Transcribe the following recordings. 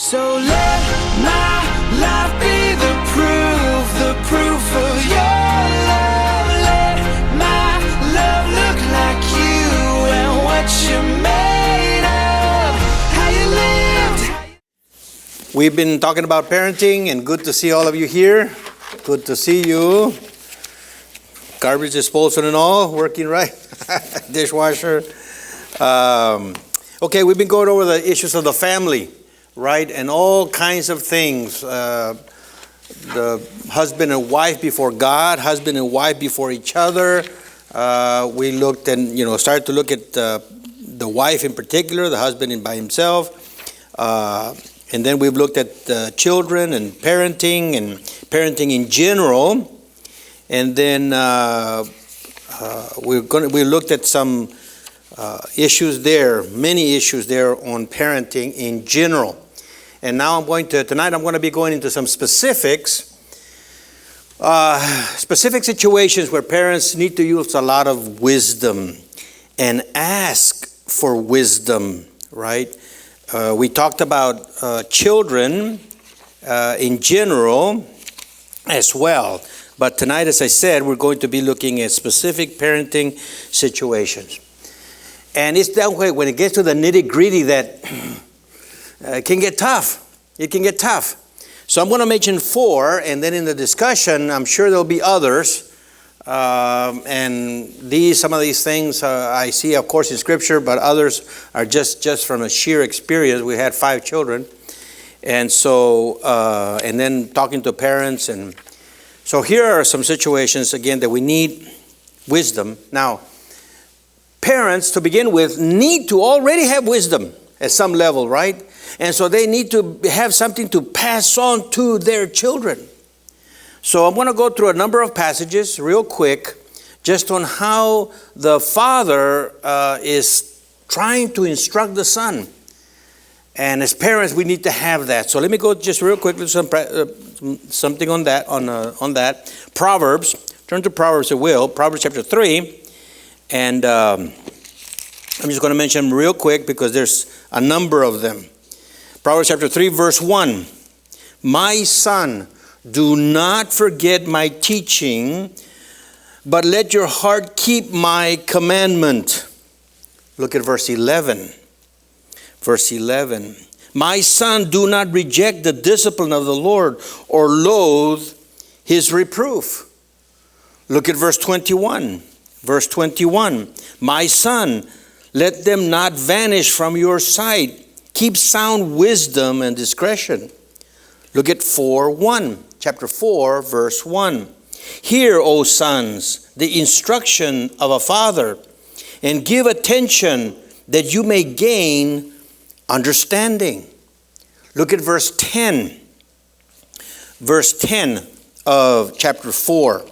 So let my life be the proof of your love. Let my love look like you and what you're made of, how you lived. We've been talking about parenting, and good to see all of you here. Good to see you. Garbage disposal and all, working right. Dishwasher. Okay, we've been going over the issues of the family, right? And all kinds of things. The husband and wife before God, husband and wife before each other. We looked and, started to look at the wife in particular, the husband by himself. And then we've looked at children and parenting in general. And then we looked at some issues there, many issues there on parenting in general. And now tonight I'm going to be going into some specifics, specific situations where parents need to use a lot of wisdom and ask for wisdom, right? We talked about children in general as well. But tonight, as I said, we're going to be looking at specific parenting situations. And it's that way when it gets to the nitty-gritty that it can get tough. It can get tough. So I'm going to mention 4, and then in the discussion, I'm sure there'll be others. And some of these things I see, of course, in Scripture, but others are just from a sheer experience. We had 5 children. And so, and then talking to parents. And so here are some situations, again, that we need wisdom. Now, parents, to begin with, need to already have wisdom at some level, right? And so they need to have something to pass on to their children. So I'm going to go through a number of passages real quick, just on how the father is trying to instruct the son. And as parents, we need to have that. So let me go just real quickly something on that. Proverbs. Turn to Proverbs, if you will. Proverbs chapter 3. And I'm just going to mention them real quick because there's a number of them. Proverbs chapter 3, verse 1. My son, do not forget my teaching, but let your heart keep my commandment. Look at verse 11. Verse 11. My son, do not reject the discipline of the Lord or loathe his reproof. Look at verse 21. Verse 21, my son, let them not vanish from your sight. Keep sound wisdom and discretion. Look at chapter 4, verse 1. Hear, O sons, the instruction of a father, and give attention that you may gain understanding. Look at verse 10. Verse 10 of chapter 4.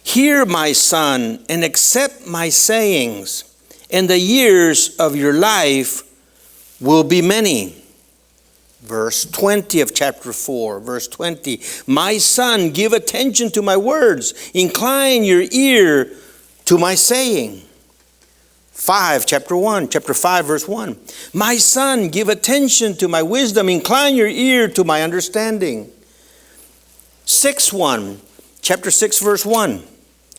Hear, my son, and accept my sayings, and the years of your life will be many. Verse 20 of chapter 4, verse 20. My son, give attention to my words. Incline your ear to my saying. Chapter 5, verse 1. My son, give attention to my wisdom. Incline your ear to my understanding. Chapter 6, verse 1.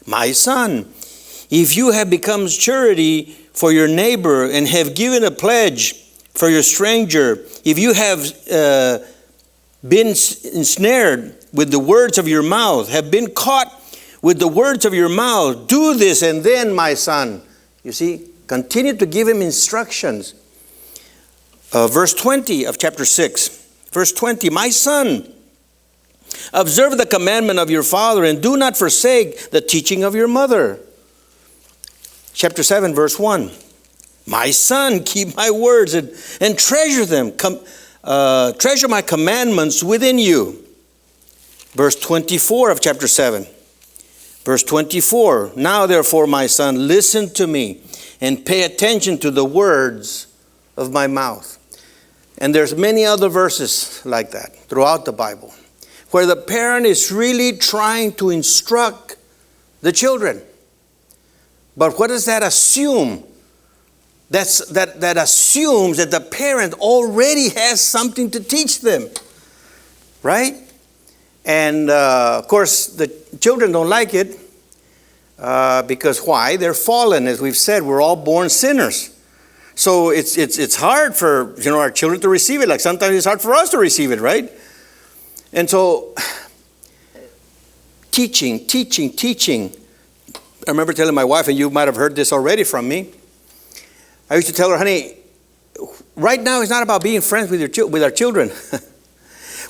My son, if you have become surety for your neighbor and have given a pledge for your stranger, if you have been ensnared with the words of your mouth, have been caught with the words of your mouth, do this and then, my son. You see, continue to give him instructions. Verse 20 of chapter 6. Verse 20, my son, observe the commandment of your father and do not forsake the teaching of your mother. Chapter 7, verse 1. My son, keep my words and treasure them. Treasure my commandments within you. Verse 24 of chapter 7. Verse 24. Now therefore, my son, listen to me and pay attention to the words of my mouth. And there's many other verses like that throughout the Bible, where the parent is really trying to instruct the children. But what does that assume? that assumes that the parent already has something to teach them, right? And of course, the children don't like it because why? They're fallen, as we've said. We're all born sinners. So it's hard for our children to receive it. Like sometimes it's hard for us to receive it, right? And so teaching. I remember telling my wife, and you might have heard this already from me. I used to tell her, honey, right now it's not about being friends with our children.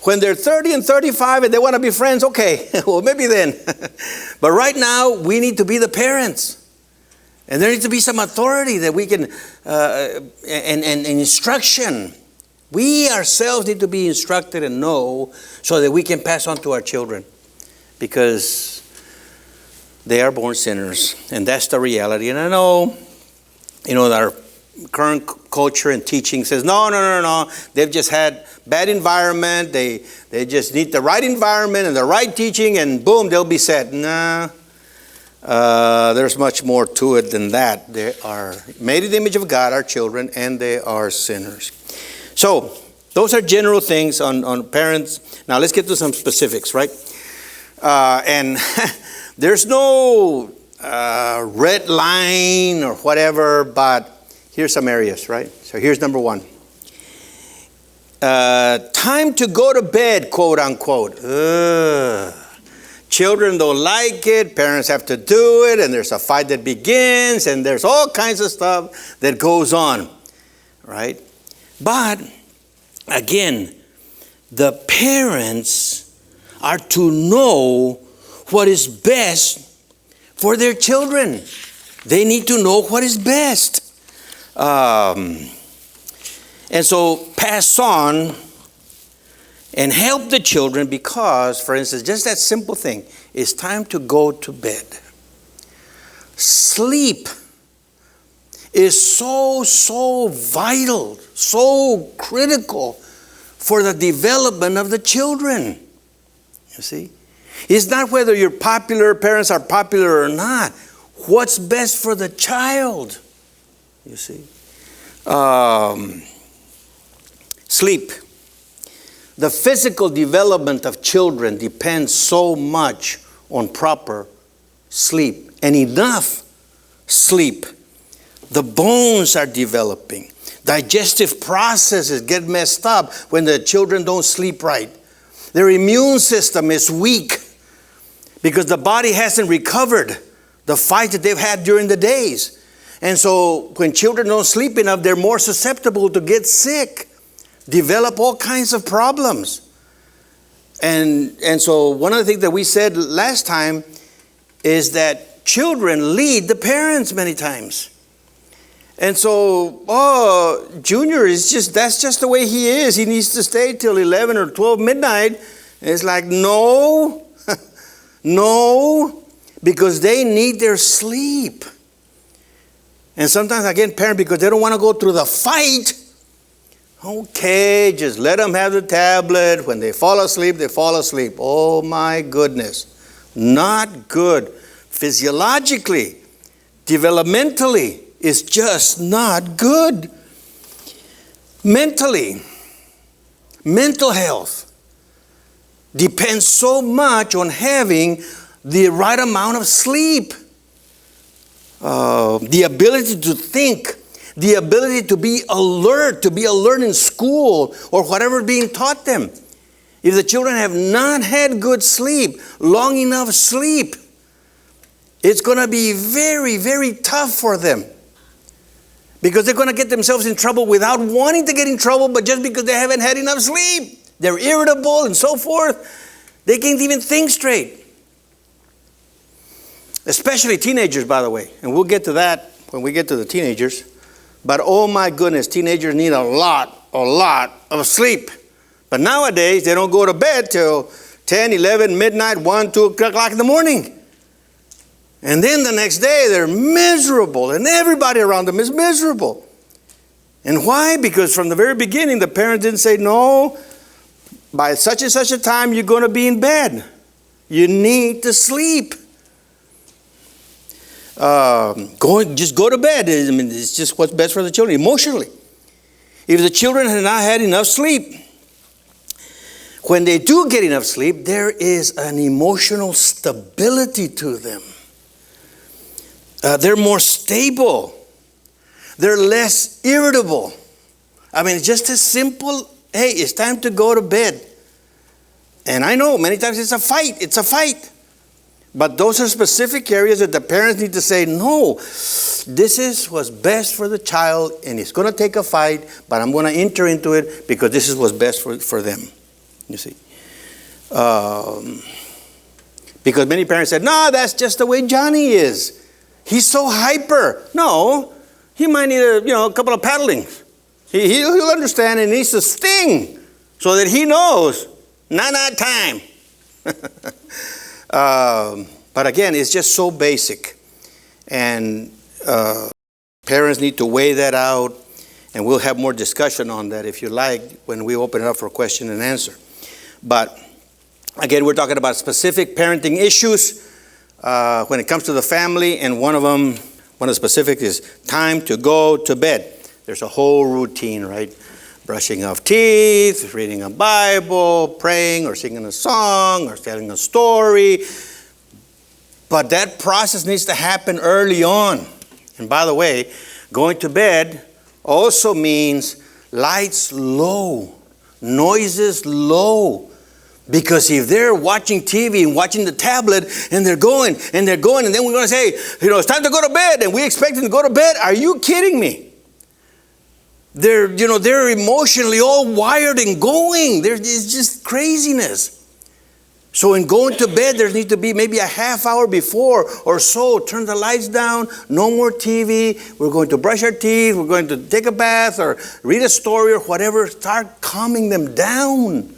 When they're 30 and 35 and they want to be friends, okay, well, maybe then. But right now, we need to be the parents. And there needs to be some authority that we can, and instruction. We ourselves need to be instructed and know so that we can pass on to our children. Because they are born sinners. And that's the reality. And I know, that our current culture and teaching says, no. They've just had bad environment. They just need the right environment and the right teaching, and boom, they'll be set. Nah. There's much more to it than that. They are made in the image of God, our children, and they are sinners. So, those are general things on parents. Now, let's get to some specifics, right? And there's no red line or whatever, but here's some areas, right? So, here's number one. Time to go to bed, quote unquote. Children don't like it, parents have to do it, and there's a fight that begins, and there's all kinds of stuff that goes on, right? But, again, the parents are to know what is best for their children. They need to know what is best. And so, pass on and help the children because, for instance, just that simple thing, it's time to go to bed. Sleep is so vital, so critical for the development of the children. You see? It's not whether you're popular, parents are popular or not. What's best for the child? You see? Sleep. The physical development of children depends so much on proper sleep and enough sleep. The bones are developing. Digestive processes get messed up when the children don't sleep right. Their immune system is weak because the body hasn't recovered the fight that they've had during the days. And so when children don't sleep enough, they're more susceptible to get sick, develop all kinds of problems. And so one of the things that we said last time is that children lead the parents many times. And so, Junior that's just the way he is. He needs to stay till 11 or 12 midnight. And it's like, no, because they need their sleep. And sometimes, again, parents, because they don't want to go through the fight, okay, just let them have the tablet. When they fall asleep, they fall asleep. Oh, my goodness. Not good. Physiologically, developmentally, it's just not good. Mentally, mental health depends so much on having the right amount of sleep. The ability to think, the ability to be alert in school or whatever is being taught them. If the children have not had good sleep, long enough sleep, it's going to be very, very tough for them. Because they're going to get themselves in trouble without wanting to get in trouble, but just because they haven't had enough sleep. They're irritable and so forth. They can't even think straight. Especially teenagers, by the way. And we'll get to that when we get to the teenagers. But oh my goodness, teenagers need a lot of sleep. But nowadays, they don't go to bed till 10, 11, midnight, 1, 2 o'clock in the morning. And then the next day, they're miserable. And everybody around them is miserable. And why? Because from the very beginning, the parents didn't say, no, by such and such a time, you're going to be in bed. You need to sleep. Just go to bed. I mean, it's just what's best for the children emotionally. If the children have not had enough sleep, when they do get enough sleep, there is an emotional stability to them. They're more stable. They're less irritable. I mean, it's just as simple, hey, it's time to go to bed. And I know many times it's a fight. It's a fight. But those are specific areas that the parents need to say, no, this is what's best for the child, and it's going to take a fight, but I'm going to enter into it because this is what's best for them. You see. Because many parents said, no, that's just the way Johnny is. He's so hyper. No, he might need a couple of paddlings. He'll understand and needs to sting so that he knows, not time. But again, it's just so basic. And parents need to weigh that out. And we'll have more discussion on that if you like when we open it up for question and answer. But again, we're talking about specific parenting issues when it comes to the family. And one of the specifics is time to go to bed. There's a whole routine, right? Brushing of teeth, reading a Bible, praying or singing a song or telling a story. But that process needs to happen early on. And by the way, going to bed also means lights low, noises low. Because if they're watching TV and watching the tablet and they're going, and then we're going to say, it's time to go to bed, and we expect them to go to bed. Are you kidding me? They're emotionally all wired and going. It's just craziness. So in going to bed, there needs to be maybe a half hour before or so. Turn the lights down. No more TV. We're going to brush our teeth. We're going to take a bath or read a story or whatever. Start calming them down.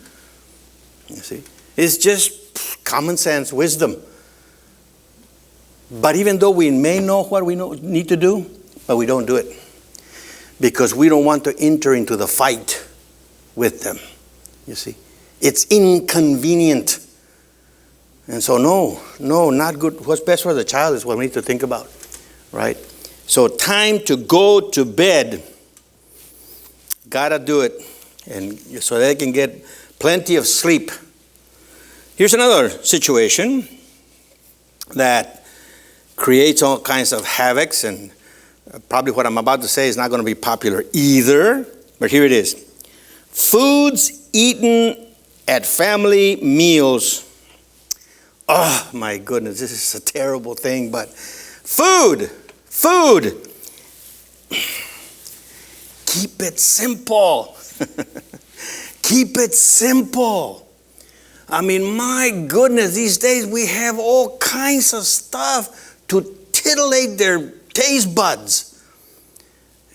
You see, it's just common sense, wisdom. But even though we may know what we need to do, but we don't do it. Because we don't want to enter into the fight with them. You see, it's inconvenient. And so no, not good. What's best for the child is what we need to think about, right? So time to go to bed. Gotta do it. And so they can get plenty of sleep. Here's another situation that creates all kinds of havocs, and probably what I'm about to say is not going to be popular either, but here it is. Foods eaten at family meals. Oh my goodness, this is a terrible thing, but food. Keep it simple. Keep it simple. I mean, my goodness, these days we have all kinds of stuff to titillate their taste buds.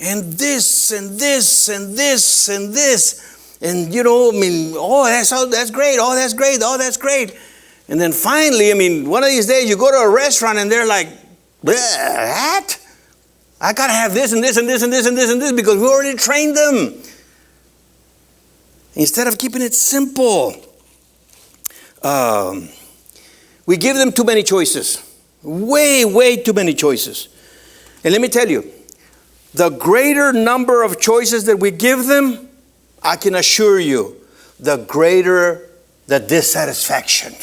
And this, and this, and this, and this. And, that's great. Oh, that's great. Oh, that's great. And then finally, one of these days you go to a restaurant and they're like, that? I got to have this and this and this and this and this and this because we already trained them. Instead of keeping it simple, we give them too many choices. Way too many choices. And let me tell you, the greater number of choices that we give them, I can assure you, the greater the dissatisfaction.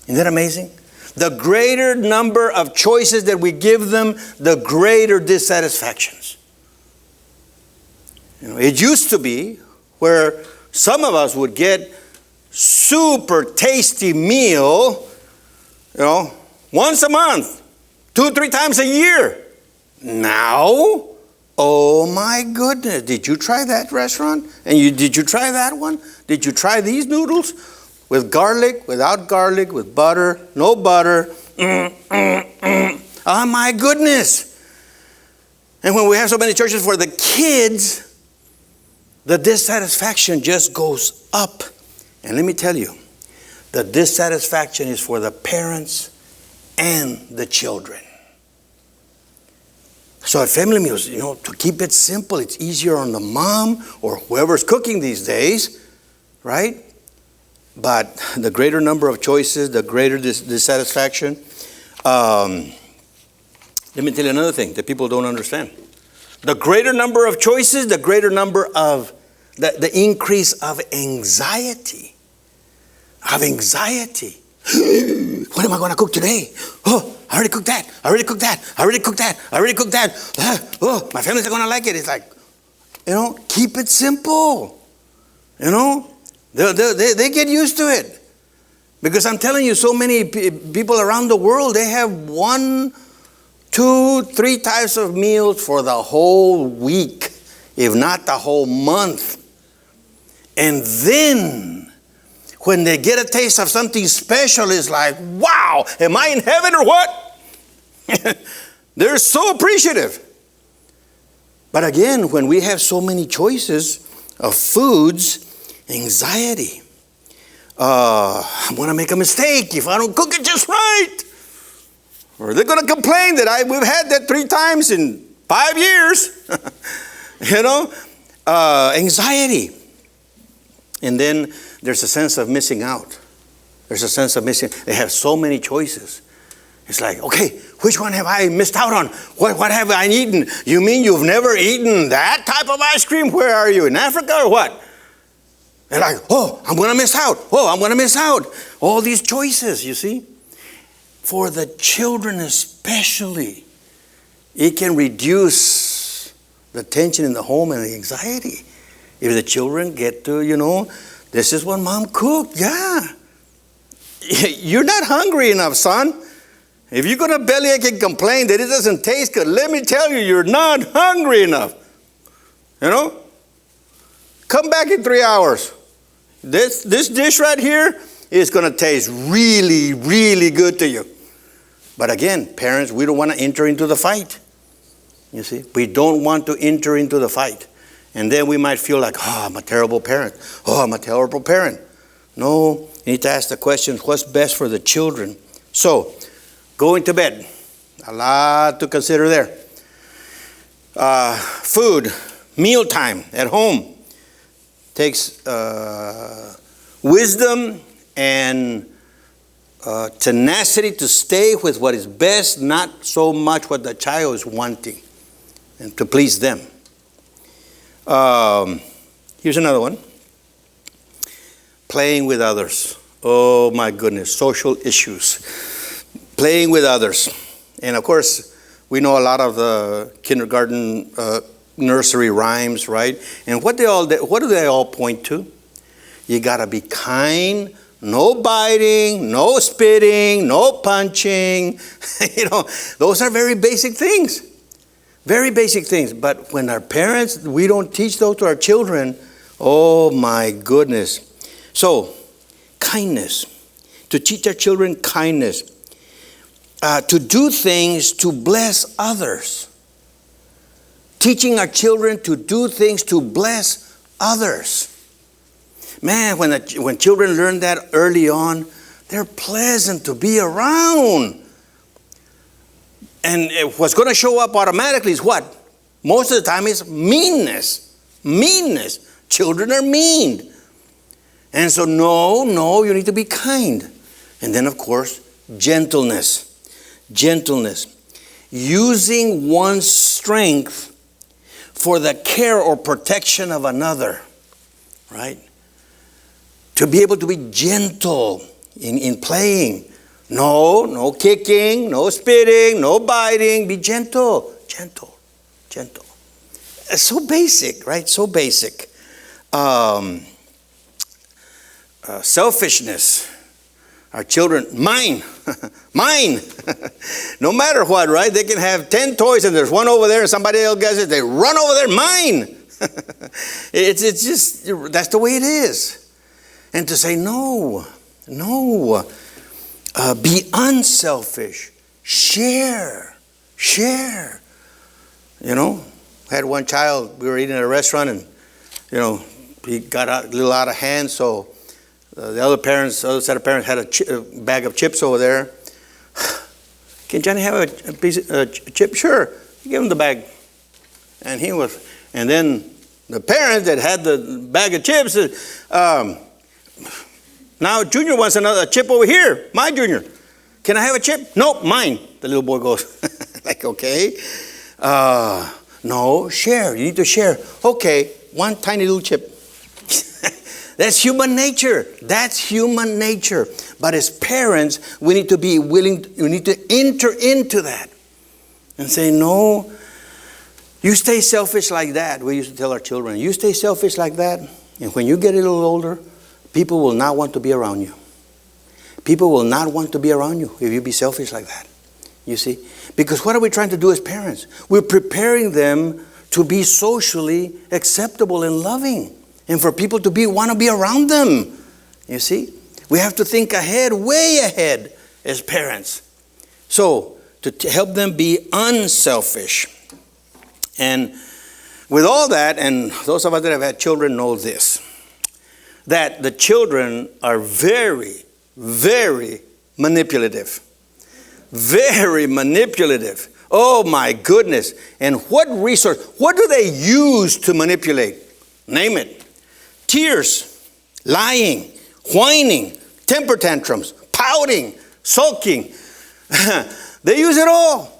Isn't that amazing? The greater number of choices that we give them, the greater dissatisfactions. It used to be where some of us would get super tasty meal, once a month, 2-3 times a year. Now, oh my goodness, did you try that restaurant? And did you try that one? Did you try these noodles? With garlic, without garlic, with butter, no butter. Oh my goodness. And when we have so many choices for the kids, the dissatisfaction just goes up. And let me tell you, the dissatisfaction is for the parents and the children. So at family meals, to keep it simple, it's easier on the mom or whoever's cooking these days, right? But the greater number of choices, the greater dissatisfaction. Let me tell you another thing that people don't understand. The greater number of choices, the greater number of the increase of anxiety. Of anxiety. What am I going to cook today? Oh, I already cooked that. I already cooked that. I already cooked that. I already cooked that. Oh, my family's not going to like it. It's like, keep it simple. They get used to it. Because I'm telling you, so many people around the world, they have 1, 2, 3 types of meals for the whole week, if not the whole month. And then, when they get a taste of something special, it's like, wow, am I in heaven or what? They're so appreciative. But again, when we have so many choices of foods, anxiety. I'm going to make a mistake if I don't cook it just right. Or they're going to complain that we've had that 3 times in 5 years. Anxiety. And then there's a sense of missing out. There's a sense of missing. They have so many choices. It's like, okay, which one have I missed out on? What have I eaten? You mean you've never eaten that type of ice cream? Where are you, in Africa or what? And like, oh, I'm going to miss out. Oh, I'm going to miss out. All these choices, you see. For the children especially, it can reduce the tension in the home and the anxiety. If the children get to, this is what mom cooked. Yeah. You're not hungry enough, son. If you're going to bellyache and complain that it doesn't taste good, let me tell you, you're not hungry enough. Come back in 3 hours. This dish right here is going to taste really, really good to you. But again, parents, we don't want to enter into the fight. You see, we don't want to enter into the fight. And then we might feel like, oh, I'm a terrible parent. Oh, I'm a terrible parent. No, you need to ask the question, what's best for the children? So, going to bed. A lot to consider there. Food, mealtime at home. Takes wisdom and tenacity to stay with what is best, not so much what the child is wanting, and to please them. Here's another one. Playing with others. Oh my goodness, social issues. Playing with others. And of course, we know a lot of the kindergarten nursery rhymes, right? And what do they all point to? You got to be kind, no biting, no spitting, no punching. Those are very basic things. Very basic things. But when our parents, we don't teach those to our children, oh my goodness. So, kindness. To teach our children kindness. To do things to bless others. Teaching our children to do things to bless others. Man, when children learn that early on, they're pleasant to be around. And what's going to show up automatically is what? Most of the time is meanness. Meanness. Children are mean. And so, no, you need to be kind. And then, of course, gentleness. Gentleness. Using one's strength for the care or protection of another. Right? To be able to be gentle in playing. No kicking, no spitting, no biting. Be gentle. It's so basic, right? So basic. Selfishness. Our children, mine. No matter what, right? They can have 10 toys and there's one over there and somebody else gets it. They run over there, mine. It's just, that's the way it is. And to say no. Be unselfish. Share. Had one child, we were eating at a restaurant and, he got a little out of hand, so the other set of parents had a bag of chips over there. Can Johnny have a piece of chip? Sure. Give him the bag. And then the parent that had the bag of chips said, now Junior wants a chip over here. My Junior. Can I have a chip? Nope, mine. The little boy goes. Like, okay. No, share. You need to share. Okay, one tiny little chip. That's human nature. That's human nature. But as parents, we need to be willing, we need to enter into that and say, no, you stay selfish like that. We used to tell our children, you stay selfish like that, and when you get a little older, people will not want to be around you. People will not want to be around you if you be selfish like that. You see? Because what are we trying to do as parents? We're preparing them to be socially acceptable and loving, and for people to want to be around them. You see? We have to think ahead, way ahead as parents. So, to help them be unselfish. And with all that, and those of us that have had children know this, that the children are very, very manipulative. Very manipulative. Oh my goodness. And what do they use to manipulate? Name it. Tears, lying, whining, temper tantrums, pouting, sulking. They use it all.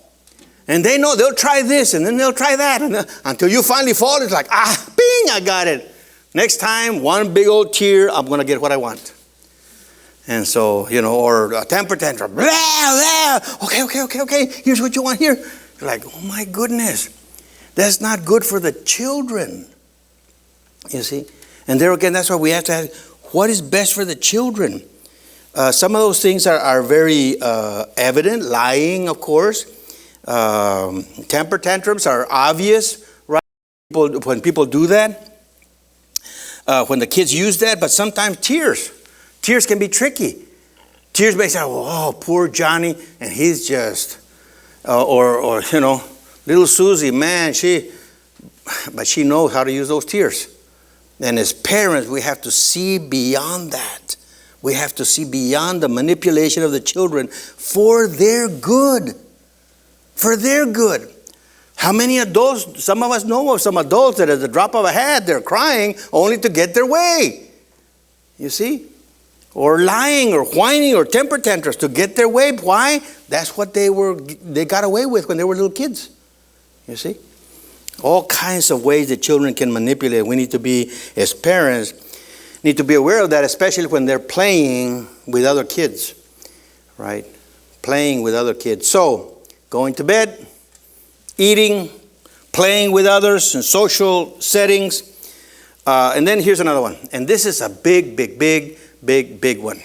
And they know they'll try this and then they'll try that. And until you finally fall, it's like, bing, I got it. Next time, one big old tear, I'm going to get what I want. And so, or a temper tantrum. Blah, blah. Okay. Here's what you want here. You're like, oh my goodness. That's not good for the children. You see? And there again, that's why we have to have, what is best for the children? Some of those things are very evident. Lying, of course. Temper tantrums are obvious, right? When people do that. When the kids use that. But sometimes tears. Tears can be tricky. Tears may say, oh, poor Johnny, and he's just, or little Susie, man, but she knows how to use those tears. And as parents, we have to see beyond that. We have to see beyond the manipulation of the children for their good. For their good. How many adults, some of us know of some adults that at the drop of a hat, they're crying only to get their way. You see? Or lying or whining or temper tantrums to get their way. Why? That's what they got away with when they were little kids. You see? All kinds of ways that children can manipulate. We need to be, as parents, need to be aware of that, especially when they're playing with other kids. Right? Playing with other kids. So, going to bed, eating, playing with others in social settings. And then here's another one. And this is a big one.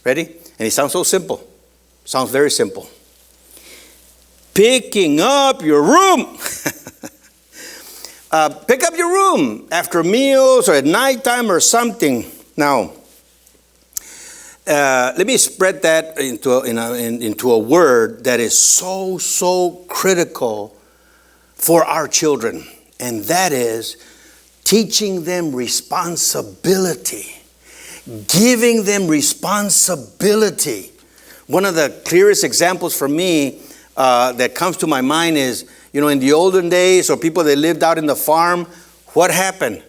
Ready? And it sounds so simple. Sounds very simple. Picking up your room. Pick up your room after meals or at nighttime or something. Now, let me spread that into a word that is so critical for our children. And that is teaching them responsibility. Giving them responsibility. One of the clearest examples for me that comes to my mind is, in the olden days, or people that lived out in the farm, what happened?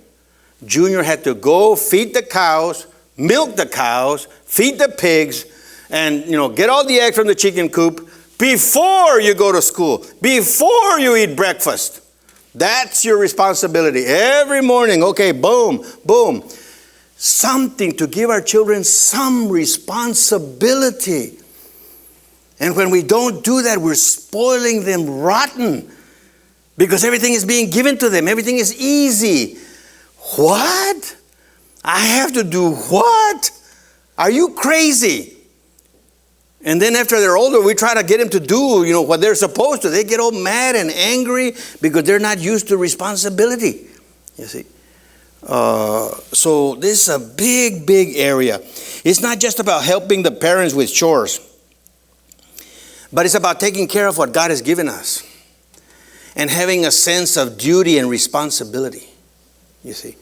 Junior had to go feed the cows, milk the cows, feed the pigs, and get all the eggs from the chicken coop before you go to school, before you eat breakfast. That's your responsibility. Every morning, okay, boom. Something to give our children some responsibility. And when we don't do that, we're spoiling them rotten. Because everything is being given to them. Everything is easy. What? I have to do what? Are you crazy? And then after they're older, we try to get them to do, what they're supposed to. They get all mad and angry because they're not used to responsibility. You see? So this is a big area. It's not just about helping the parents with chores, but it's about taking care of what God has given us and having a sense of duty and responsibility. You see,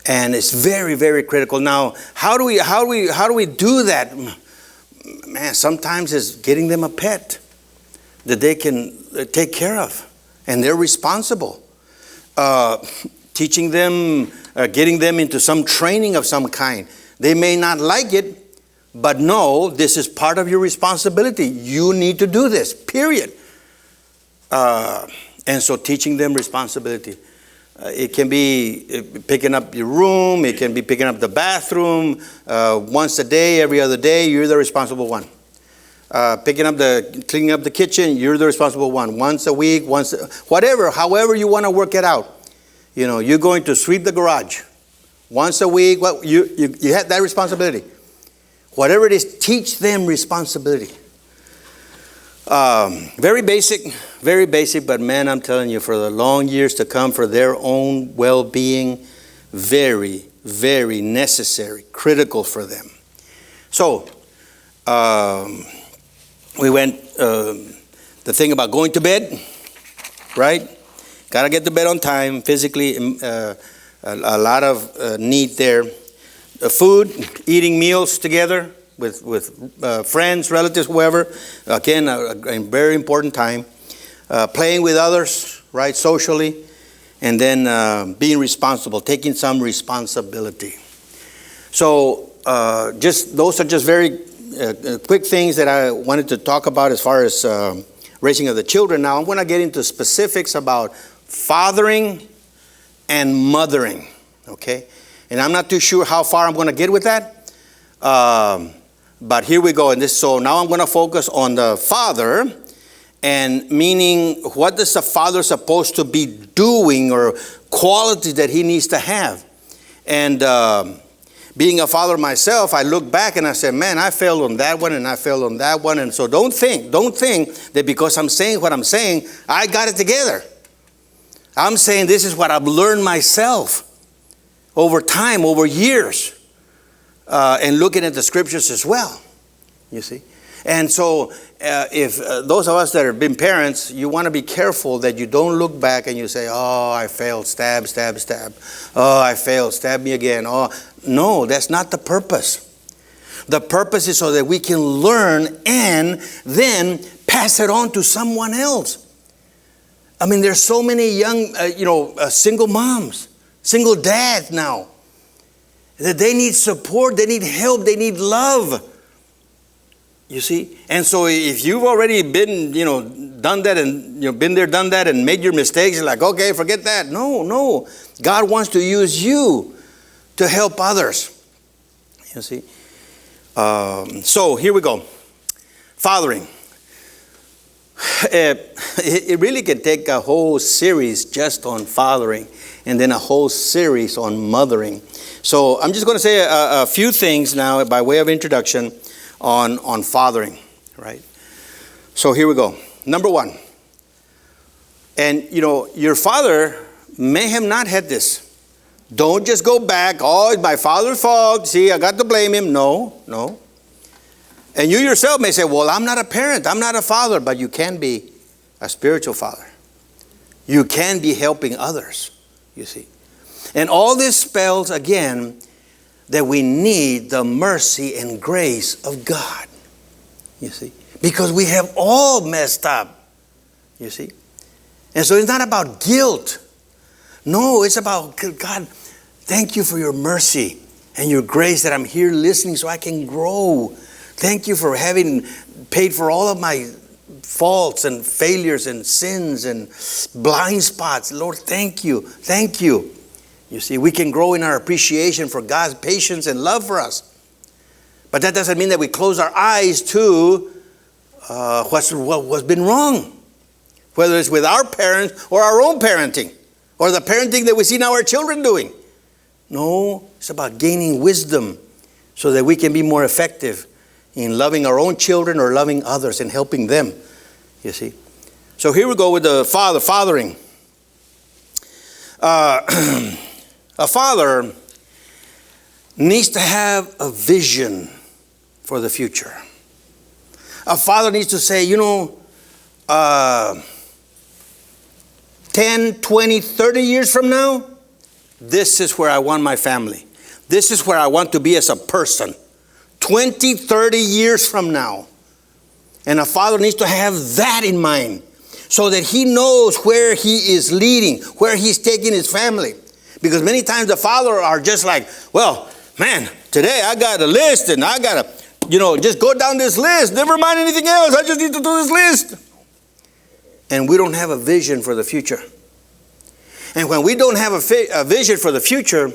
and it's very critical. Now, how do we do that? Man, sometimes it's getting them a pet that they can take care of, and they're responsible. Teaching them, getting them into some training of some kind. They may not like it, but no, this is part of your responsibility. You need to do this, period. And so teaching them responsibility. It can be picking up your room. It can be picking up the bathroom once a day, every other day. You're the responsible one. Cleaning up the kitchen. You're the responsible one. Once a week, whatever, however you want to work it out. You know, you're going to sweep the garage once a week. You have that responsibility. Whatever it is, teach them responsibility. Very basic, but man, I'm telling you, for the long years to come, for their own well-being, very, very necessary, critical for them. So, we went, the thing about going to bed, right? Got to get to bed on time, physically, a lot of need there. Food, eating meals together with friends, relatives, whoever. Again, a very important time. Playing with others, right, socially. And then being responsible, taking some responsibility. So those are just very quick things that I wanted to talk about as far as raising of the children. Now I'm going to get into specifics about fathering and mothering, okay? And I'm not too sure how far I'm going to get with that. But here we go. So now I'm going to focus on the father, and meaning what is the father supposed to be doing, or qualities that he needs to have. And being a father myself, I look back and I said, man, I failed on that one and I failed on that one. And so don't think that because I'm saying what I'm saying, I got it together. I'm saying this is what I've learned myself over time, over years, and looking at the scriptures as well, you see. And so if those of us that have been parents, you want to be careful that you don't look back and you say, oh, I failed, stab, stab, stab. Oh, I failed, stab me again. Oh, no, that's not the purpose. The purpose is so that we can learn and then pass it on to someone else. I mean, there's so many young, single moms, single dads now, that they need support, they need help, they need love. You see? And so if you've already been, done that and, been there, done that and made your mistakes, you're like, okay, forget that. No. God wants to use you to help others. You see? So here we go. Fathering. It really could take a whole series just on fathering, and then a whole series on mothering. So I'm just going to say a few things now by way of introduction on fathering, right? So here we go. Number one. And, your father may have not had this. Don't just go back, oh, it's my father's fault. See, I got to blame him. No. And you yourself may say, well, I'm not a parent, I'm not a father, but you can be a spiritual father. You can be helping others, you see. And all this spells, again, that we need the mercy and grace of God, you see. Because we have all messed up, you see. And so it's not about guilt. No, it's about, God, thank you for your mercy and your grace that I'm here listening so I can grow. Thank you for having paid for all of my faults and failures and sins and blind spots. Lord, thank you. Thank you. You see, we can grow in our appreciation for God's patience and love for us. But that doesn't mean that we close our eyes to what's been wrong. Whether it's with our parents or our own parenting, or the parenting that we see now our children doing. No, it's about gaining wisdom so that we can be more effective in loving our own children or loving others and helping them, you see. So here we go with the fathering. A father needs to have a vision for the future. A father needs to say, 10, 20, 30 years from now, this is where I want my family. This is where I want to be as a person. 20, 30 years from now. And a father needs to have that in mind so that he knows where he is leading, where he's taking his family. Because many times the father are just like, well, man, today I got a list and I got to, just go down this list. Never mind anything else. I just need to do this list. and we don't have a vision for the future. And when we don't have a vision for the future,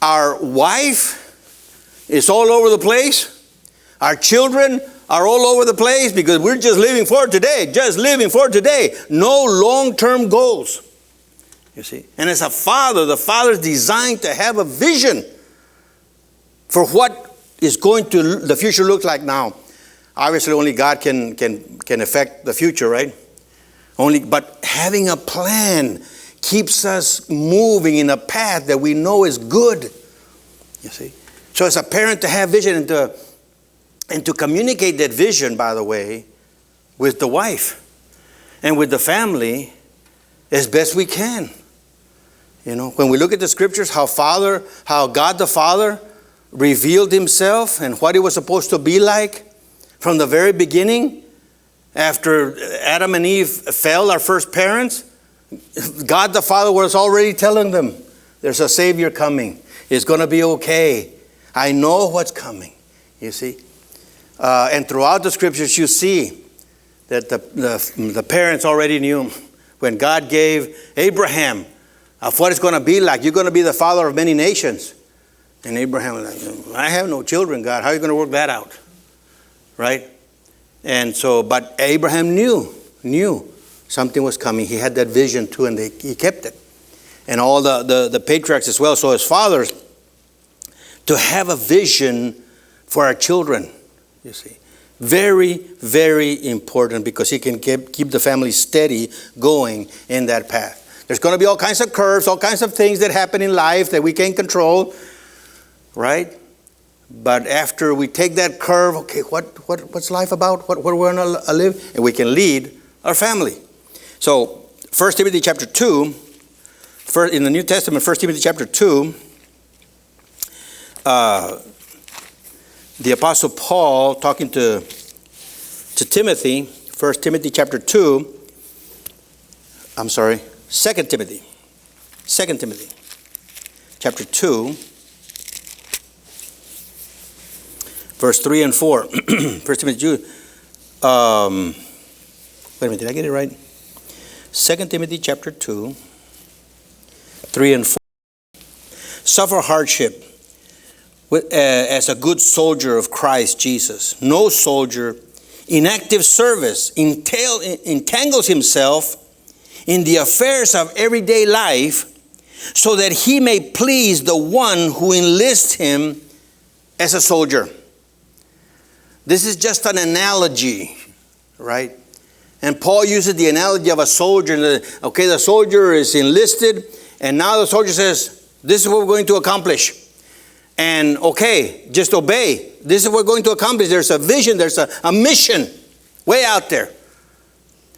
our wife is all over the place. Our children are all over the place because we're just living for today, just living for today. No long-term goals, you see. And as a father, the father's designed to have a vision for what is going to the future look like now. Obviously, only God can affect the future, right? But having a plan keeps us moving in a path that we know is good, you see. So as a parent, to have vision and to communicate that vision, by the way, with the wife and with the family as best we can. You know, when we look at the scriptures, how God the Father revealed himself and what he was supposed to be like from the very beginning, after Adam and Eve fell, our first parents, God the Father was already telling them, there's a Savior coming. It's going to be okay. I know what's coming, you see. And throughout the scriptures, you see that the parents already knew. When God gave Abraham of what it's going to be like, you're going to be the father of many nations. And Abraham was like, I have no children, God. How are you going to work that out? Right? And so, but Abraham knew something was coming. He had that vision too, and he kept it. And all the patriarchs as well. So as fathers, to have a vision for our children, you see. Very, very important, because he can keep the family steady going in that path. There's going to be all kinds of curves, all kinds of things that happen in life that we can't control, right? But after we take that curve, okay, what's life about? What we're going to live? And we can lead our family. So 1 Timothy chapter 2, in the New Testament, 1 Timothy chapter 2, the Apostle Paul talking to Timothy, 1 Timothy chapter 2, 2 Timothy chapter 2, verse 3 and 4. 1 Timothy 2, wait a minute, did I get it right? 2 Timothy chapter 2, 3 and 4. Suffer hardship as a good soldier of Christ Jesus. No soldier in active service entangles himself in the affairs of everyday life, so that he may please the one who enlists him as a soldier. This is just an analogy, right? And Paul uses the analogy of a soldier. Okay, the soldier is enlisted, and now the soldier says, this is what we're going to accomplish. And okay, just obey. This is what we're going to accomplish. There's a vision, there's a mission way out there.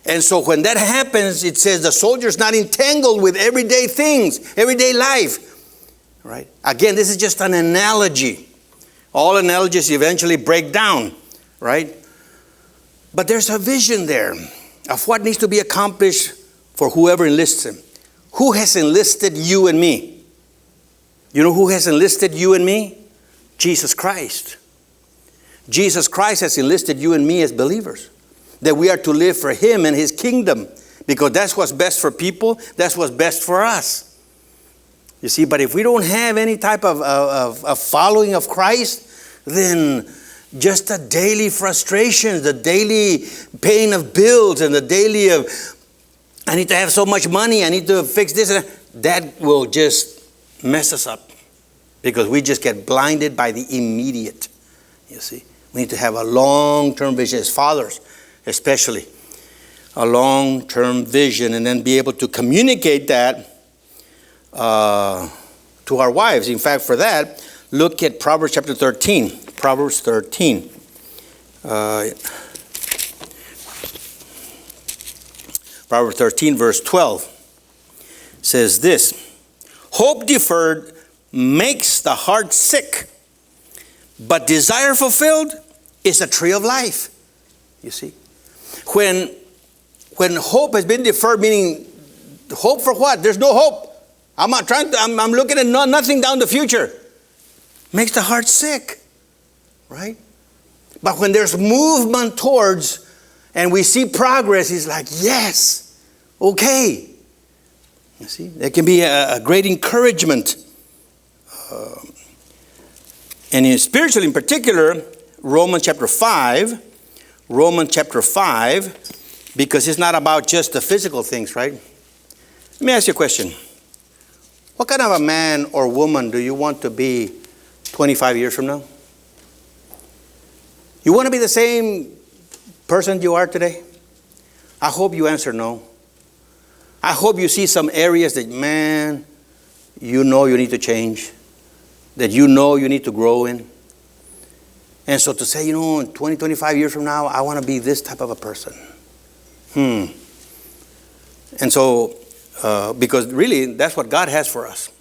And so when that happens, it says the soldier's not entangled with everyday things, everyday life. Right? Again, this is just an analogy. All analogies eventually break down, right? But there's a vision there of what needs to be accomplished for whoever enlists him. Who has enlisted you and me? You know who has enlisted you and me? Jesus Christ. Jesus Christ has enlisted you and me as believers, that we are to live for him and his kingdom, because that's what's best for people. That's what's best for us. You see, but if we don't have any type of following of Christ, then just the daily frustrations, the daily paying of bills, and the daily of, I need to have so much money, I need to fix this, and that will just mess us up, because we just get blinded by the immediate. You see, we need to have a long-term vision as fathers, especially a long-term vision, and then be able to communicate that to our wives. In fact, for that, look at Proverbs chapter 13. Proverbs 13. Proverbs 13, verse 12 says this: hope deferred makes the heart sick, but desire fulfilled is a tree of life. You see, when hope has been deferred, meaning hope for what? There's no hope. I'm looking at nothing down the future. Makes the heart sick, right? But when there's movement towards and we see progress, it's like, yes, okay. You see, there can be a great encouragement. And spiritually in particular, Romans chapter 5, because it's not about just the physical things, right? Let me ask you a question. What kind of a man or woman do you want to be 25 years from now? You want to be the same person you are today? I hope you answer no. I hope you see some areas that, man, you know you need to change, that you know you need to grow in. And so to say, in 20, 25 years from now, I want to be this type of a person. And so, because really, that's what God has for us.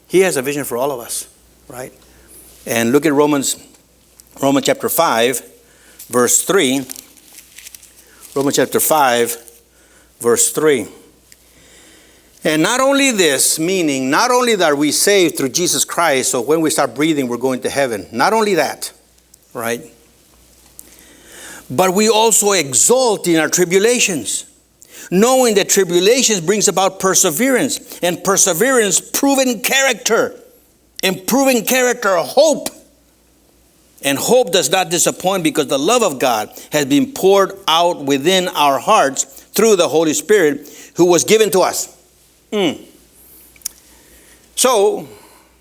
He has a vision for all of us, right? And look at Romans chapter 5, verse 3. Romans chapter 5, verse 3. And not only this, meaning not only that we saved through Jesus Christ, so when we start breathing, we're going to heaven. Not only that, right? But we also exult in our tribulations, knowing that tribulations brings about perseverance, and perseverance, proven character, and proven character, hope. And hope does not disappoint, because the love of God has been poured out within our hearts through the Holy Spirit who was given to us. So,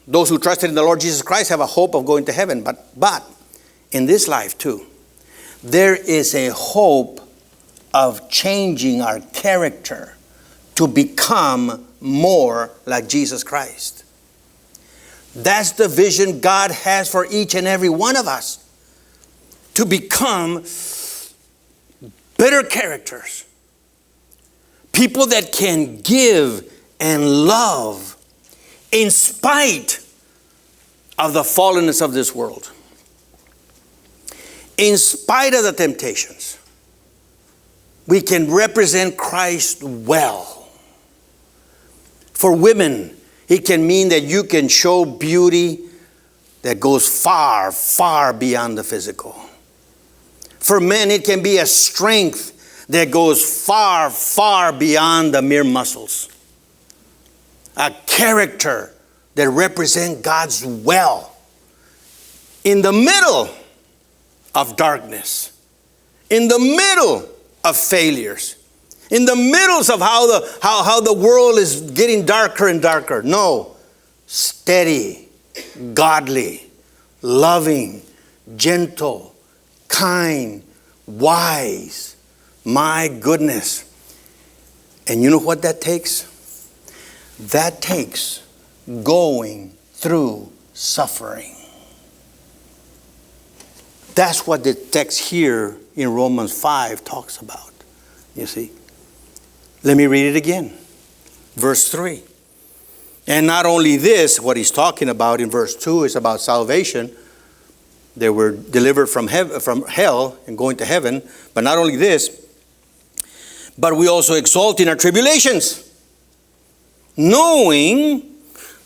those who trusted in the Lord Jesus Christ have a hope of going to heaven. But in this life too, there is a hope of changing our character to become more like Jesus Christ. That's the vision God has for each and every one of us. To become better characters. People that can give and love in spite of the fallenness of this world. In spite of the temptations. We can represent Christ well. For women, it can mean that you can show beauty that goes far, far beyond the physical. For men, it can be a strength that goes far, far beyond the mere muscles. A character that represents God's will in the middle of darkness, in the middle of failures, in the middle of how the world is getting darker and darker. No, steady, godly, loving, gentle, kind, wise. My goodness. And you know what that takes? That takes going through suffering. That's what the text here in Romans 5 talks about. You see? Let me read it again. Verse 3. And not only this, what he's talking about in verse 2 is about salvation. They were delivered from hell and going to heaven. But not only this, but we also exult in our tribulations, knowing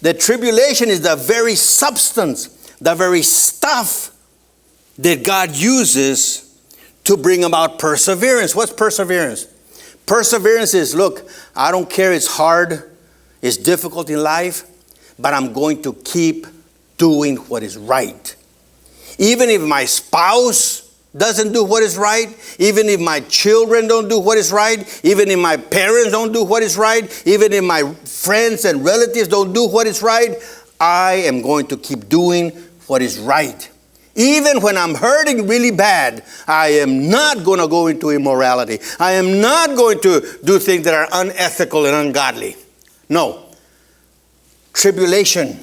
that tribulation is the very substance, the very stuff that God uses to bring about perseverance. What's perseverance? Perseverance is, look, I don't care, it's hard, it's difficult in life, but I'm going to keep doing what is right. Even if my spouse doesn't do what is right, even if my children don't do what is right, even if my parents don't do what is right, even if my friends and relatives don't do what is right, I am going to keep doing what is right. Even when I'm hurting really bad, I am not going to go into immorality. I am not going to do things that are unethical and ungodly. No. Tribulation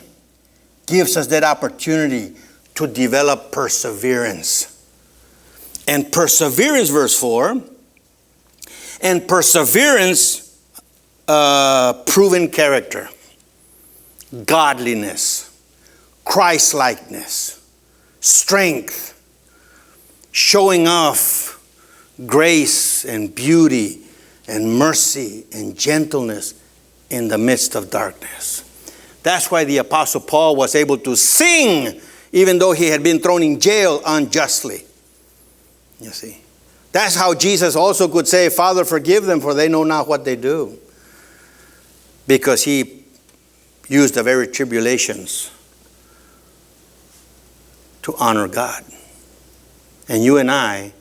gives us that opportunity to develop perseverance. And perseverance, verse 4, and perseverance, proven character, godliness, Christ-likeness, strength, showing off grace and beauty and mercy and gentleness in the midst of darkness. That's why the Apostle Paul was able to sing even though he had been thrown in jail unjustly. You see, That's how Jesus also could say, Father, forgive them, for they know not what they do. Because he used the very tribulations to honor God. And you and I,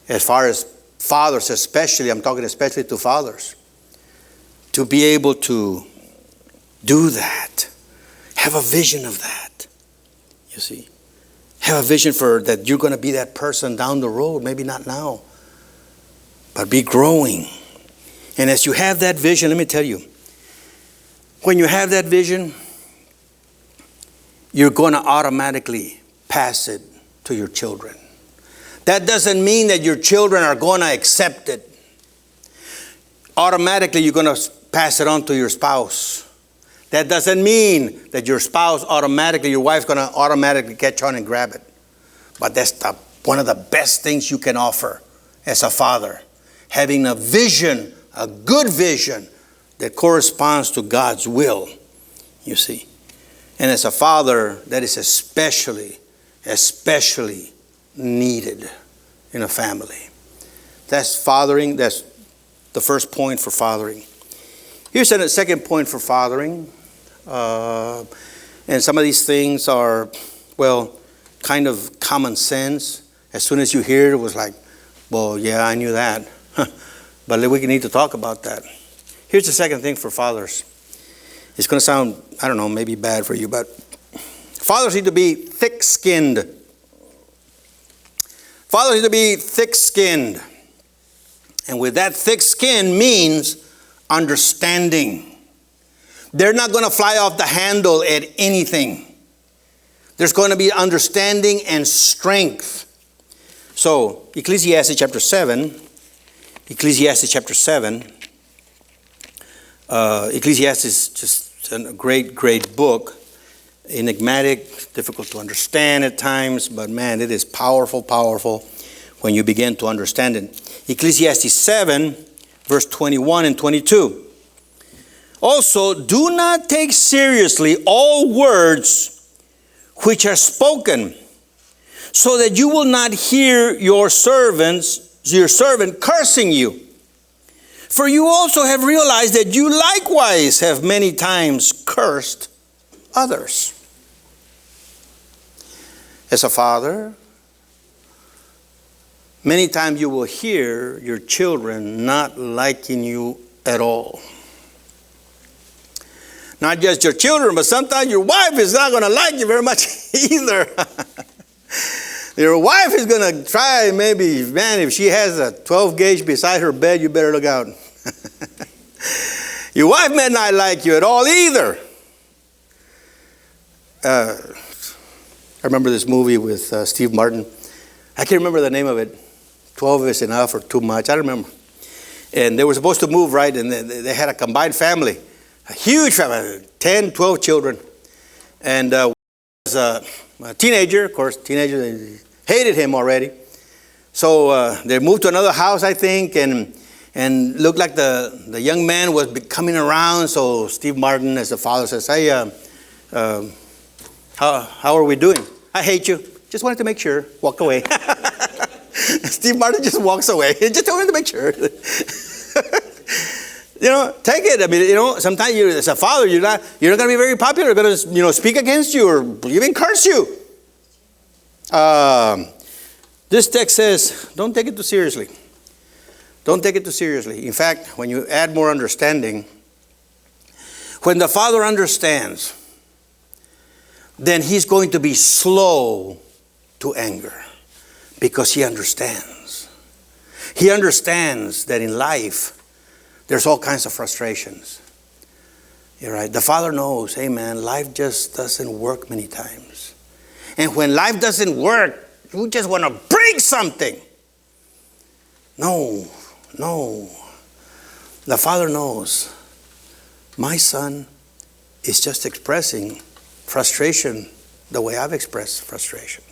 as far as fathers especially, I'm talking especially to fathers, to be able to do that, have a vision of that, you see. Have a vision for that you're going to be that person down the road, maybe not now, but be growing. And as you have that vision, let me tell you, when you have that vision, you're going to automatically pass it to your children. That doesn't mean that your children are going to accept it. Automatically, you're going to pass it on to your spouse. That doesn't mean that your spouse automatically, your wife's going to automatically catch on and grab it. But that's one of the best things you can offer as a father. Having a vision, a good vision that corresponds to God's will, you see. And as a father, that is especially needed in a family. That's fathering. That's the first point for fathering. Here's a second point for fathering. And some of these things are, well, kind of common sense. As soon as you hear it, it was like, well, yeah, I knew that. But we need to talk about that. Here's the second thing for fathers. It's going to sound, I don't know, maybe bad for you, but fathers need to be thick-skinned. Fathers need to be thick-skinned. And with that thick skin means understanding. They're not going to fly off the handle at anything. There's going to be understanding and strength. So, Ecclesiastes chapter 7. Ecclesiastes is just a great, great book. Enigmatic, difficult to understand at times, but man, it is powerful, powerful when you begin to understand it. Ecclesiastes 7, verse 21 and 22. Also, do not take seriously all words which are spoken, so that you will not hear your servant cursing you. For you also have realized that you likewise have many times cursed others. As a father, many times you will hear your children not liking you at all. Not just your children, but sometimes your wife is not going to like you very much either. Your wife is going to try, maybe, man, if she has a 12 gauge beside her bed, you better look out. Your wife may not like you at all either. I remember this movie with Steve Martin. I can't remember the name of it. 12 is enough or too much. I don't remember. And they were supposed to move, right? And they had a combined family. A huge family, 10, 12 children. And was a teenager, of course, they hated him already. So they moved to another house, I think, and looked like the young man was coming around. So Steve Martin, as the father, says, hey, how are we doing? I hate you. Just wanted to make sure. Walk away. Steve Martin just walks away. Just wanted to make sure. Take it. I mean, sometimes you, as a father, you're not going to be very popular. You're going to, speak against you or even curse you. This text says, don't take it too seriously. Don't take it too seriously. In fact, when you add more understanding, when the father understands, then he's going to be slow to anger because he understands. He understands that in life, there's all kinds of frustrations. You're right. The father knows, hey man, life just doesn't work many times. And when life doesn't work, you just want to break something. No. The father knows my son is just expressing frustration the way I've expressed frustration.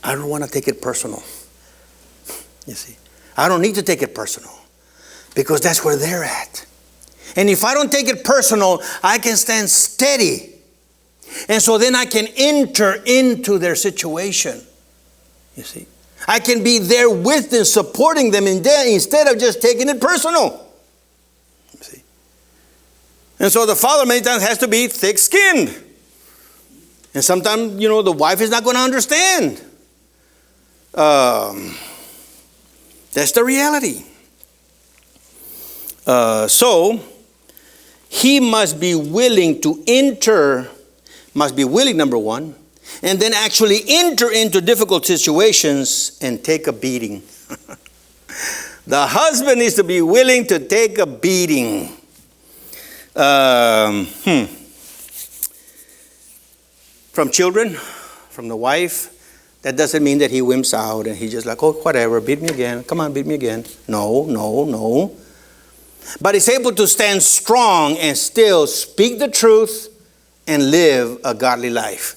I don't want to take it personal. You see, I don't need to take it personal. Because that's where they're at. And if I don't take it personal, I can stand steady. And so then I can enter into their situation. You see. I can be there with them, supporting them instead of just taking it personal. See? And so the father many times has to be thick-skinned. And sometimes, the wife is not going to understand. That's the reality. So, he must be willing to number one, and then actually enter into difficult situations and take a beating. The husband needs to be willing to take a beating. From children, from the wife, that doesn't mean that he wimps out and he's just like, oh, whatever, beat me again. Come on, beat me again. No. But he's able to stand strong and still speak the truth and live a godly life.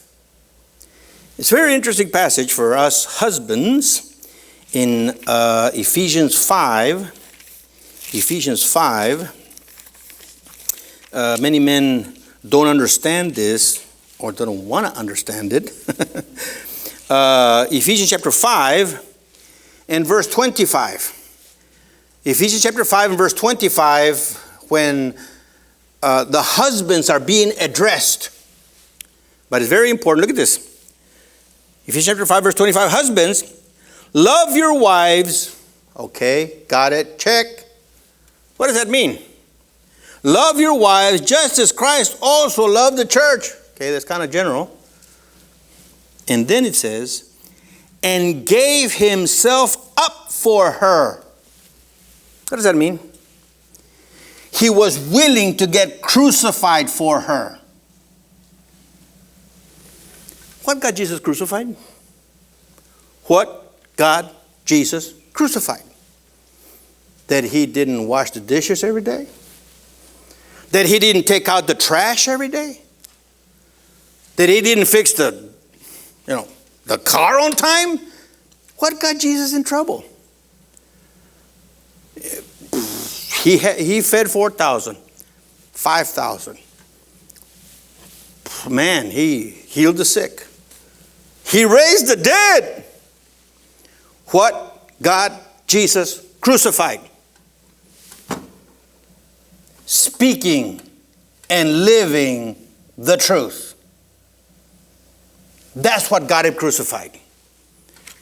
It's a very interesting passage for us husbands in Ephesians 5. Ephesians 5. Many men don't understand this or don't want to understand it. Ephesians chapter 5 and verse 25. Ephesians chapter 5 and verse 25, when the husbands are being addressed. But it's very important. Look at this. Ephesians chapter 5 verse 25. Husbands, love your wives. Okay, got it. Check. What does that mean? Love your wives just as Christ also loved the church. Okay, that's kind of general. And then it says, and gave himself up for her. What does that mean? He was willing to get crucified for her. What got Jesus crucified? What got Jesus crucified? That he didn't wash the dishes every day? That he didn't take out the trash every day? That he didn't fix the car on time? What got Jesus in trouble? He fed 4,000, 5,000. Man, he healed the sick. He raised the dead. What got Jesus crucified? Speaking and living the truth. That's what got him crucified.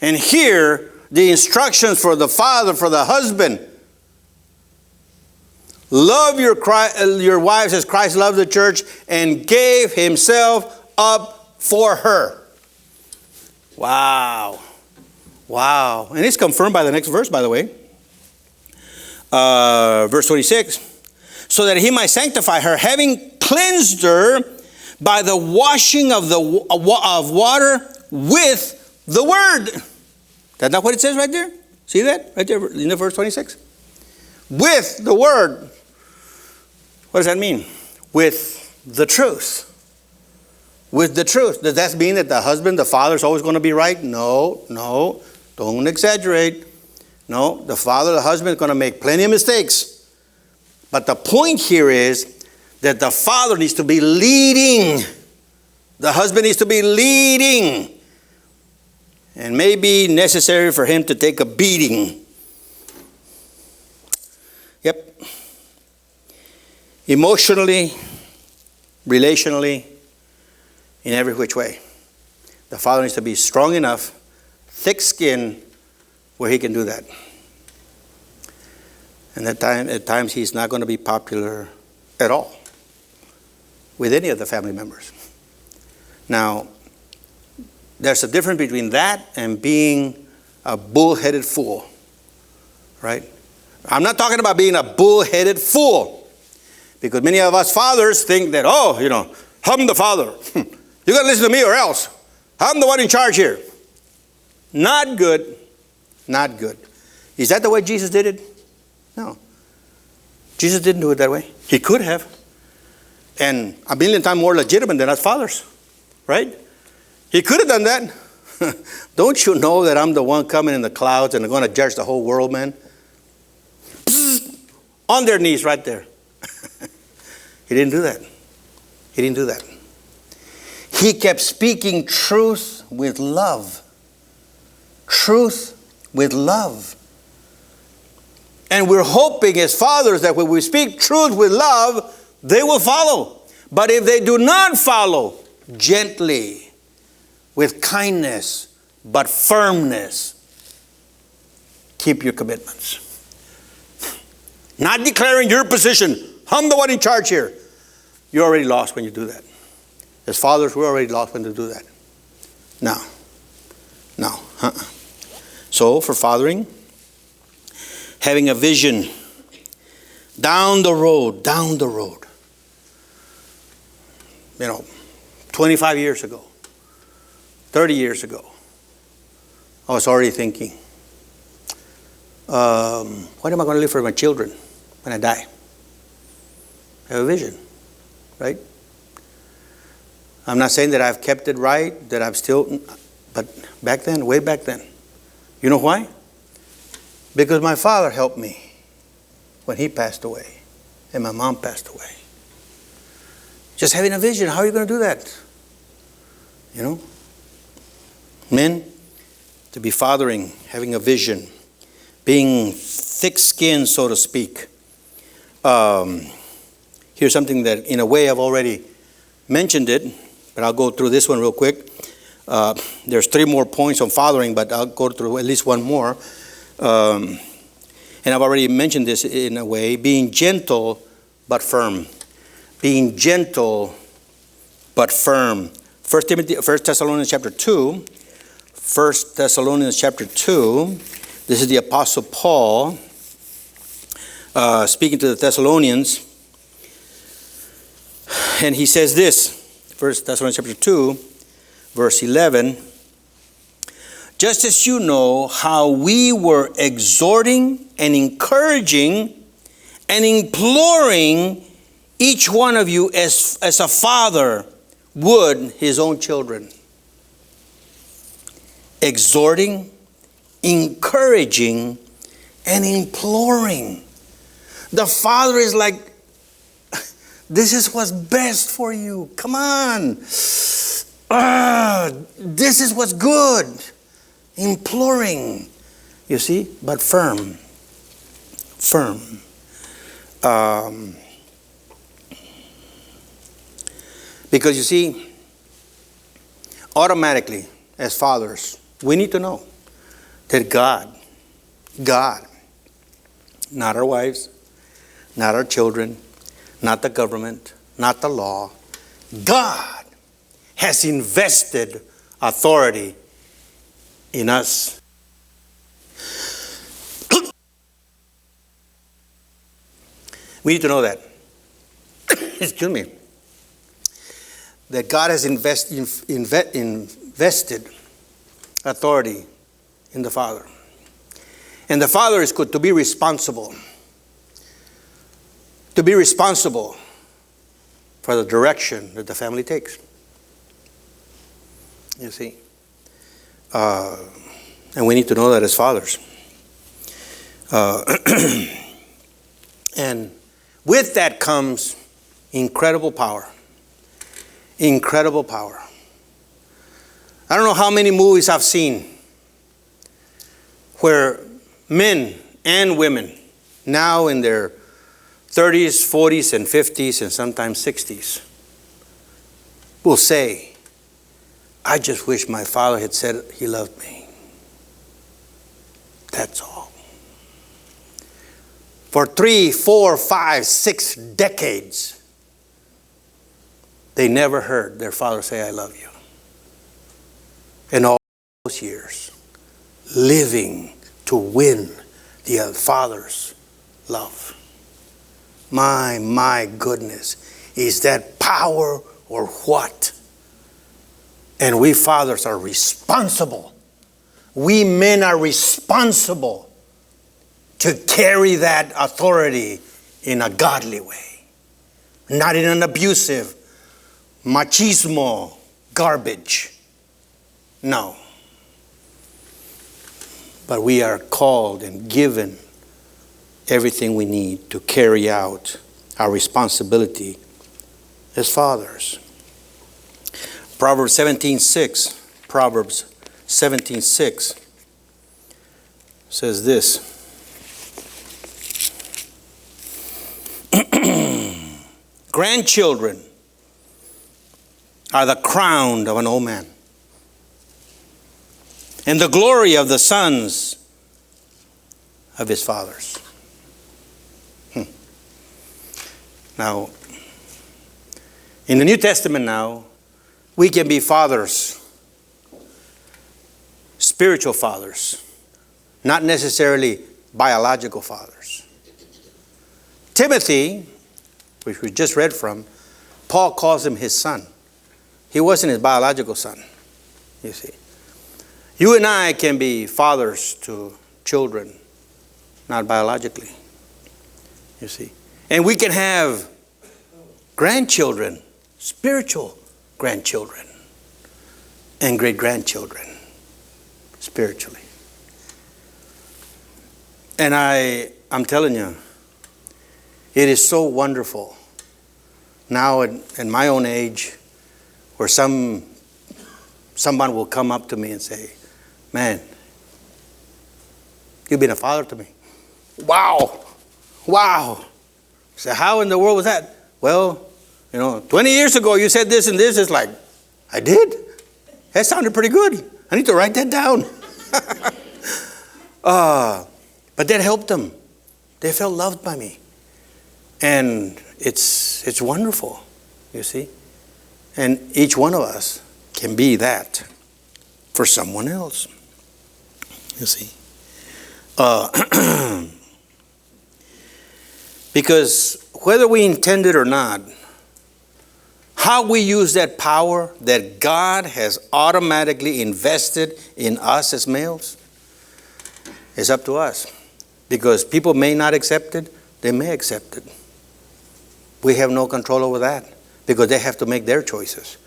And here, the instructions for the father, for the husband. Love your wives as Christ loved the church and gave himself up for her. Wow. And it's confirmed by the next verse, by the way. Verse 26. So that he might sanctify her, having cleansed her by the washing of water with the word. That's not what it says right there? See that? Right there in the verse 26. With the word. What does that mean? With the truth. With the truth. Does that mean that the husband, the father is always going to be right? No. Don't exaggerate. No, the father, the husband is going to make plenty of mistakes. But the point here is that the father needs to be leading. The husband needs to be leading. And may be necessary for him to take a beating. Yep. Emotionally, relationally, in every which way. The father needs to be strong enough, thick-skinned, where he can do that. And at times he's not going to be popular at all with any of the family members. Now, there's a difference between that and being a bull-headed fool, right? I'm not talking about being a bull-headed fool, because many of us fathers think that, I'm the father. You got to listen to me or else. I'm the one in charge here. Not good. Not good. Is that the way Jesus did it? No. Jesus didn't do it that way. He could have. And a million times more legitimate than us fathers. Right? He could have done that. Don't you know that I'm the one coming in the clouds and I'm going to judge the whole world, man? Psst, on their knees right there. He didn't do that. He didn't do that. He kept speaking truth with love. truth with love. And we're hoping as fathers that when we speak truth with love, they will follow. But if they do not follow, gently, with kindness, but firmness, keep your commitments. Not declaring your position. I'm the one in charge here. You're already lost when you do that. As fathers, we're already lost when you do that. No. So, for fathering, having a vision down the road. 25 years ago, 30 years ago, I was already thinking, what am I going to leave for my children when I die? I have a vision, right? I'm not saying that I've kept it right, that I'm still, but back then, way back then. You know why? Because my father helped me when he passed away and my mom passed away. Just having a vision, how are you going to do that? You know? Men, to be fathering, having a vision, being thick-skinned, so to speak. Here's something that, in a way, I've already mentioned it, but I'll go through this one real quick. There's 3 more points on fathering, but I'll go through at least one more. And I've already mentioned this in a way, being gentle but firm. Being gentle but firm. 1 Thessalonians chapter 2. 1 Thessalonians chapter 2. This is the Apostle Paul speaking to the Thessalonians. And he says this, 1 Thessalonians chapter 2, verse 11. Just as you know how we were exhorting and encouraging and imploring each one of you as a father would his own children. Exhorting, encouraging, and imploring. The father is like, this is what's best for you. Come on. This is what's good. Imploring. You see? But firm. Because you see, automatically, as fathers, we need to know that God, not our wives, not our children, not the government, not the law, God has invested authority in us. We need to know that. Excuse me. That God has invested authority in the father. And the father is good to be responsible. To be responsible for the direction that the family takes. You see? And we need to know that as fathers. And with that comes incredible power. Incredible power. I don't know how many movies I've seen where men and women, now in their 30s, 40s, and 50s, and sometimes 60s, will say, I just wish my father had said he loved me. That's all. For 3, 4, 5, 6 decades, they never heard their father say, I love you. And all those years, living to win the father's love. My goodness. Is that power or what? And we fathers are responsible. We men are responsible to carry that authority in a godly way. Not in an abusive, machismo, garbage. No. But we are called and given everything we need to carry out our responsibility as fathers. Proverbs 17:6. says this. Grandchildren are the crown of an old man, and the glory of the sons of his fathers. Now, in the New Testament now, we can be fathers, spiritual fathers, not necessarily biological fathers. Timothy, which we just read from, Paul calls him his son. He wasn't his biological son, you see. You and I can be fathers to children, not biologically, you see. And we can have grandchildren, spiritual grandchildren, and great-grandchildren, spiritually. And I'm telling you, it is so wonderful now at my own age, where someone will come up to me and say, man, you've been a father to me. Wow. I say, how in the world was that? Well, 20 years ago you said this and this. It's like, I did? That sounded pretty good. I need to write that down. But that helped them. They felt loved by me. And it's wonderful, you see. And each one of us can be that for someone else, you see. Because whether we intend it or not, how we use that power that God has automatically invested in us as males is up to us. Because people may not accept it, they may accept it. We have no control over that because they have to make their choices.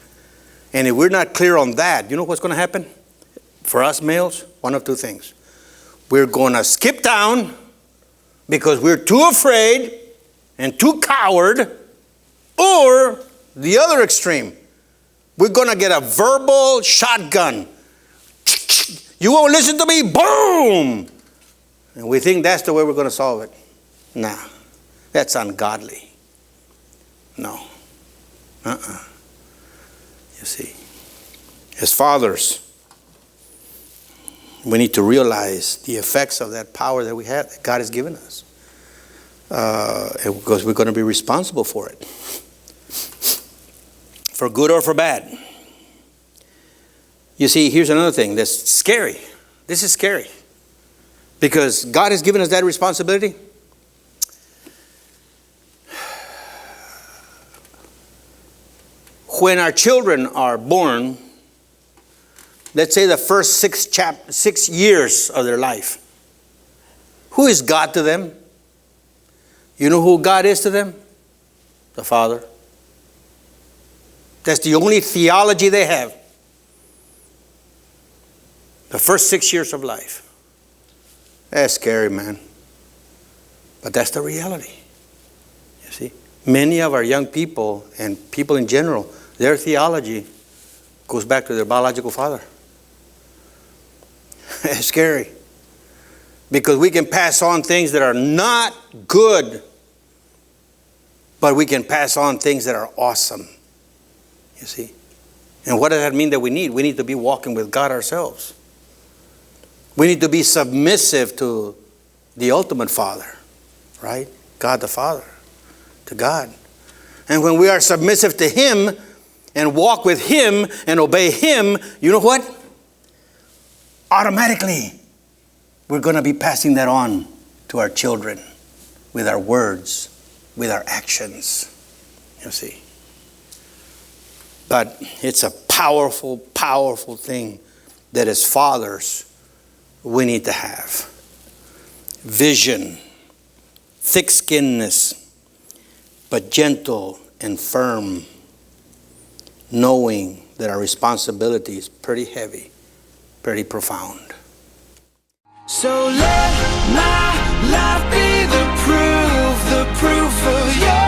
And if we're not clear on that, you know what's going to happen? For us males, one of two things. We're going to skip down because we're too afraid and too coward, or the other extreme, we're going to get a verbal shotgun. You won't listen to me? Boom! And we think that's the way we're going to solve it. Nah, that's ungodly. No. You see, as fathers, we need to realize the effects of that power that we have, that God has given us. Because we're going to be responsible for it. For good or for bad. You see, here's another thing that's scary. This is scary. Because God has given us that responsibility. When our children are born, let's say the first 6 years of their life, who is God to them? You know who God is to them? The Father. That's the only theology they have. The first 6 years of life. That's scary, man. But that's the reality. You see, many of our young people and people in general, their theology goes back to their biological father. It's scary. Because we can pass on things that are not good, but we can pass on things that are awesome. You see? And what does that mean that we need? We need to be walking with God ourselves. We need to be submissive to the ultimate Father, right? God the Father, to God. And when we are submissive to Him and walk with Him and obey Him, you know what? Automatically, we're going to be passing that on to our children with our words, with our actions, you see. But it's a powerful, powerful thing that as fathers we need to have. Vision, thick-skinnedness, but gentle and firm, knowing that our responsibility is pretty heavy, pretty profound. So let my life be the proof of your